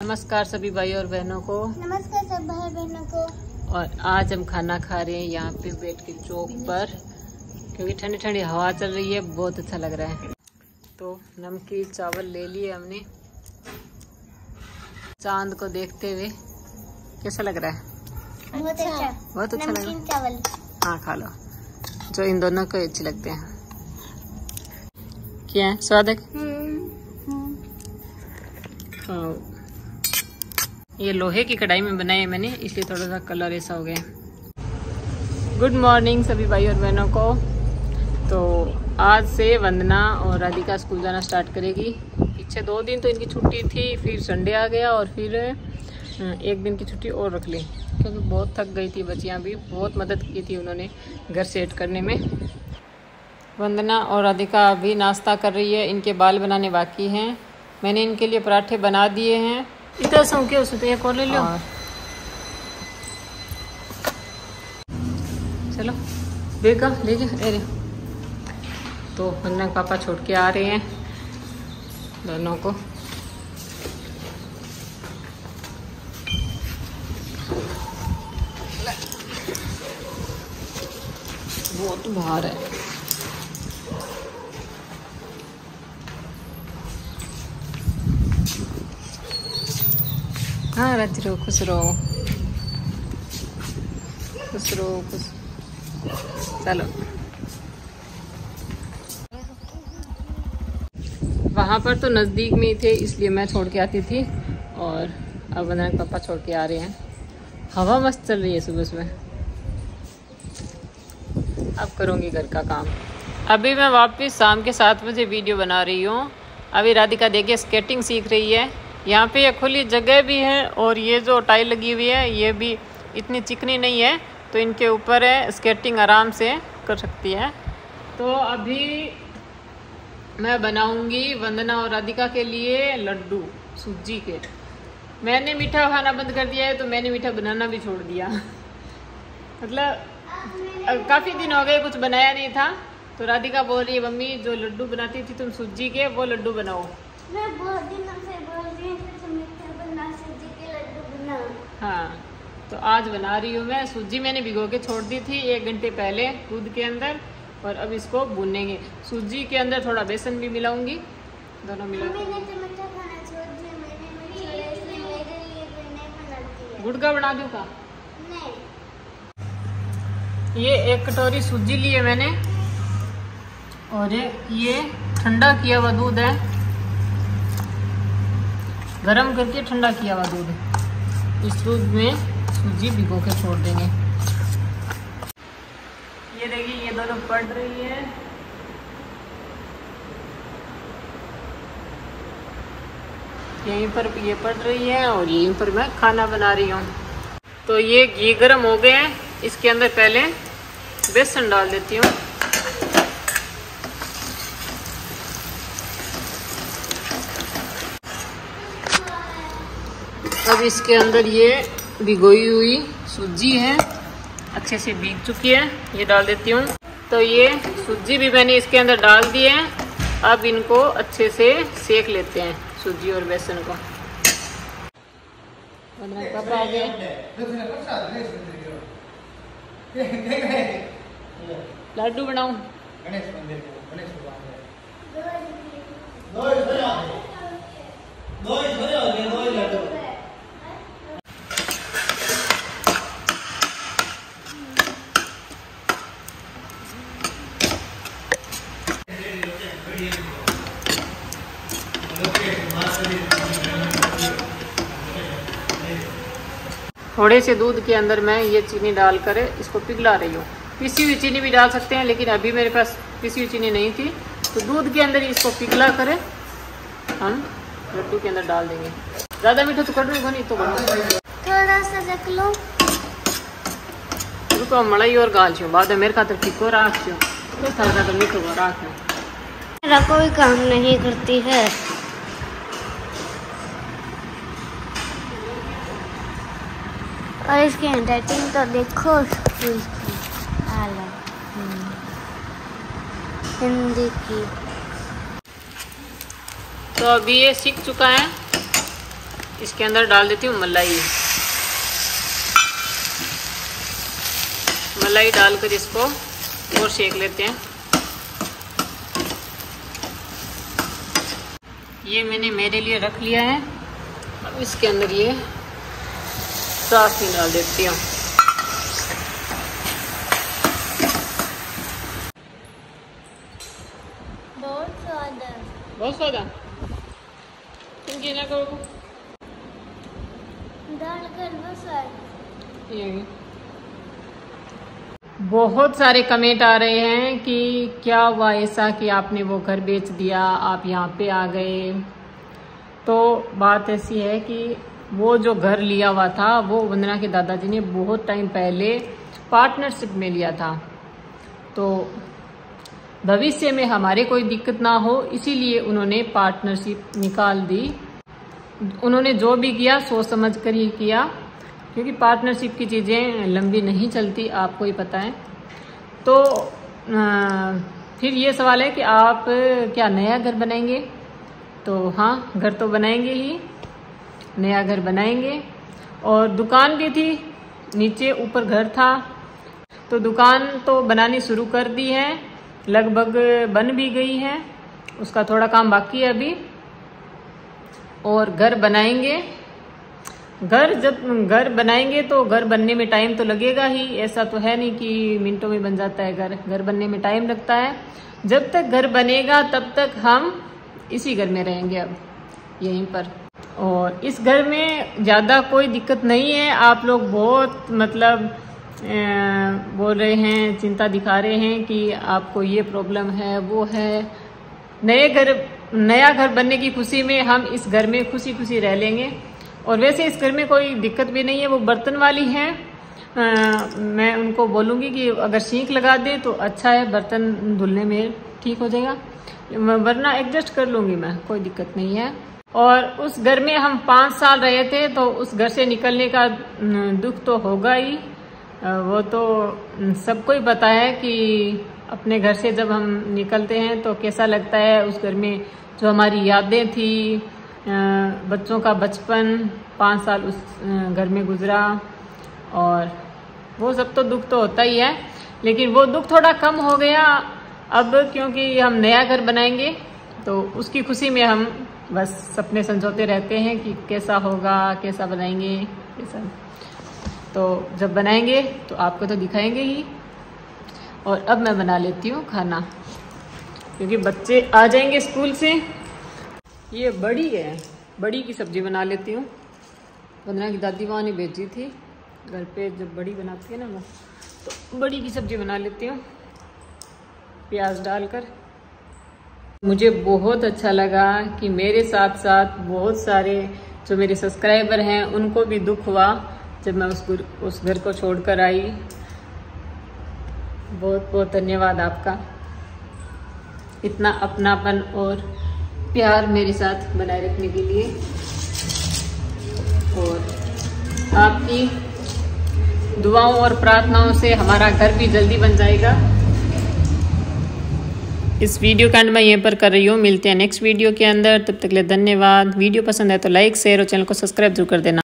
नमस्कार सभी भाई और बहनों को। नमस्कार सब भाई बहनों को। और आज हम खाना खा रहे हैं यहाँ पे बैठ के चौक पर, क्योंकि ठंडी ठंडी हवा चल रही है, बहुत अच्छा लग रहा है। तो नमकीन चावल ले लिए हमने चांद को देखते हुए। कैसा लग रहा है? बहुत अच्छा, बहुत अच्छा लग रहा है। चावल हाँ खा लो, जो इन दोनों को अच्छे लगते हैं। क्या है स्वाद है? खाओ। ये लोहे की कढ़ाई में बनाई है मैंने, इसलिए थोड़ा सा कलर ऐसा हो गया। गुड मॉर्निंग सभी भाई और बहनों को। तो आज से वंदना और राधिका स्कूल जाना स्टार्ट करेगी। पीछे 2 दिन तो इनकी छुट्टी थी, फिर संडे आ गया और फिर 1 दिन की छुट्टी और रख ली, क्योंकि बहुत थक गई थी बच्चियाँ भी। बहुत मदद की थी उन्होंने घर सेट करने में। वंदना और राधिका अभी नाश्ता कर रही है, इनके बाल बनाने बाकी हैं। मैंने इनके लिए पराठे बना दिए हैं। इतना सौ के उसमें तो एक और ले लो। चलो देखा ले जा। अरे तो वंदना पापा छोड़ के आ रहे हैं दोनों को। बहुत भार है। हाँ राज रहो, खुश रहो, खुश रहो, खुश। चलो वहाँ पर तो नज़दीक में ही थे, इसलिए मैं छोड़ के आती थी। और अब वंदना के पापा छोड़ के आ रहे हैं। हवा मस्त चल रही है सुबह सुबह। अब करूँगी घर का काम। अभी मैं वापस शाम के 7 बजे वीडियो बना रही हूँ। अभी राधिका देखिए स्केटिंग सीख रही है। यहाँ पे ये खुली जगह भी है और ये जो टाइल लगी हुई है ये भी इतनी चिकनी नहीं है, तो इनके ऊपर है, स्केटिंग आराम से कर सकती है। तो अभी मैं बनाऊंगी वंदना और राधिका के लिए लड्डू सूजी के। मैंने मीठा खाना बंद कर दिया है, तो मैंने मीठा बनाना भी छोड़ दिया। मतलब काफ़ी दिन हो गए कुछ बनाया नहीं था, तो राधिका बोल रही है मम्मी जो लड्डू बनाती थी तुम सूजी के, वो लड्डू बनाओ। मैं बहुत दिनों से बोल रही हूँ कि मीठा बना, सूजी के लड्डू बनाओ। हाँ तो आज बना रही हूँ मैं। सूजी मैंने भिगो के छोड़ दी थी 1 घंटे पहले दूध के अंदर, और अब इसको भूनेंगे। सूजी के अंदर थोड़ा बेसन भी मिलाऊंगी, दोनों मिला। मैंने तो मीठा खाना छोड़ दिया, इसलिए मेरे लिए भी नहीं बनाती है। गुड़ का बना दूँ का? नहीं। ये 1 कटोरी सूजी ली है मैंने, और ये ठंडा किया हुआ दूध है, गरम करके ठंडा किया हुआ दूध। इस दूध में सूजी भिगो के छोड़ देंगे। ये देखिए ये दोनों पड़ रही है। यहीं पर ये पड़ रही है और यहीं पर मैं खाना बना रही हूँ। तो ये घी गरम हो गए हैं, इसके अंदर पहले बेसन डाल देती हूँ। अब इसके अंदर ये भिगोई हुई सूजी है, अच्छे से भीग चुकी है, ये डाल देती हूँ। तो ये सूजी भी मैंने इसके अंदर डाल दी है। अब इनको अच्छे से सेक लेते हैं, सूजी और बेसन को। कब आ गए? लड्डू बनाऊं? थोड़े से दूध के अंदर मैं ये चीनी डालकर इसको पिघला रही हूँ। पिसी हुई चीनी भी डाल सकते हैं, लेकिन अभी मेरे पास पिसी हुई चीनी नहीं थी, तो दूध के अंदर इसको पिघला कर हम लड्डू के अंदर डाल देंगे। ज़्यादा मीठा तो करने को नहीं, तो थोड़ा सा रख लो। रुको मलाई और गाल छो बाद में मेरे खातर फिको राख छो, तो थोड़ा तो मीठो को राख है। मेरा कोई काम नहीं करती है। और इसकी हैंडराइटिंग तो देखो, हिंदी की। तो अभी ये सीख चुका है, इसके अंदर डाल देती हूँ मलाई। मलाई डालकर इसको और सेक लेते हैं। ये मैंने मेरे लिए रख लिया है। अब इसके अंदर ये चाशनी डाल देती हूँ। बहुत स्वाद है। तुम क्या करो बहुत सारे कमेंट आ रहे हैं कि क्या हुआ ऐसा कि आपने वो घर बेच दिया, आप यहाँ पे आ गए। तो बात ऐसी है कि वो जो घर लिया हुआ था वो वंदना के दादाजी ने बहुत टाइम पहले पार्टनरशिप में लिया था। तो भविष्य में हमारे कोई दिक्कत ना हो इसीलिए उन्होंने पार्टनरशिप निकाल दी। उन्होंने जो भी किया सोच समझ कर ही किया, क्योंकि पार्टनरशिप की चीज़ें लंबी नहीं चलती, आपको ही पता है। तो फिर ये सवाल है कि आप क्या नया घर बनाएंगे? तो हाँ, घर तो बनाएंगे ही, नया घर बनाएंगे। और दुकान भी थी, नीचे ऊपर घर था, तो दुकान तो बनानी शुरू कर दी है, लगभग बन भी गई है, उसका थोड़ा काम बाकी है अभी। और घर बनाएंगे। जब घर बनाएंगे तो घर बनने में टाइम तो लगेगा ही, ऐसा तो है नहीं कि मिनटों में बन जाता है घर बनने में टाइम लगता है। जब तक घर बनेगा तब तक हम इसी घर में रहेंगे, अब यहीं पर। और इस घर में ज़्यादा कोई दिक्कत नहीं है। आप लोग बहुत मतलब बोल रहे हैं, चिंता दिखा रहे हैं कि आपको ये प्रॉब्लम है, वो है। नया घर बनने की खुशी में हम इस घर में खुशी खुशी रह लेंगे। और वैसे इस घर में कोई दिक्कत भी नहीं है। वो बर्तन वाली हैं, मैं उनको बोलूँगी कि अगर सींक लगा दें तो अच्छा है, बर्तन धुलने में ठीक हो जाएगा, वरना एडजस्ट कर लूँगी मैं, कोई दिक्कत नहीं है। और उस घर में हम 5 साल रहे थे, तो उस घर से निकलने का दुख तो होगा ही। वो तो सबको ही पता है कि अपने घर से जब हम निकलते हैं तो कैसा लगता है। उस घर में जो हमारी यादें थी, बच्चों का बचपन, 5 साल उस घर में गुजरा, और वो सब तो दुख तो होता ही है। लेकिन वो दुख थोड़ा कम हो गया अब, क्योंकि हम नया घर बनाएंगे, तो उसकी खुशी में हम बस सपने संजोते रहते हैं कि कैसा होगा, कैसा बनाएंगे, कैसा। तो जब बनाएंगे तो आपको तो दिखाएंगे ही। और अब मैं बना लेती हूँ खाना, क्योंकि बच्चे आ जाएंगे स्कूल से। ये बड़ी है, बड़ी की सब्जी बना लेती हूँ। वंदना की दादी वहाँ ने भेजी थी घर पे, जब बड़ी बनाती है ना वो, तो बड़ी की सब्जी बना लेती हूँ प्याज डालकर। मुझे बहुत अच्छा लगा कि मेरे साथ साथ बहुत सारे जो मेरे सब्सक्राइबर हैं उनको भी दुख हुआ जब मैं उस घर को छोड़कर आई। बहुत बहुत धन्यवाद आपका, इतना अपनापन और प्यार मेरे साथ बनाए रखने के लिए। और आपकी दुआओं और प्रार्थनाओं से हमारा घर भी जल्दी बन जाएगा। इस वीडियो का एंड मैं यहीं पर कर रही हूँ। मिलते हैं नेक्स्ट वीडियो के अंदर, तब तक के लिए धन्यवाद। वीडियो पसंद है तो लाइक, शेयर और चैनल को सब्सक्राइब जरूर कर देना।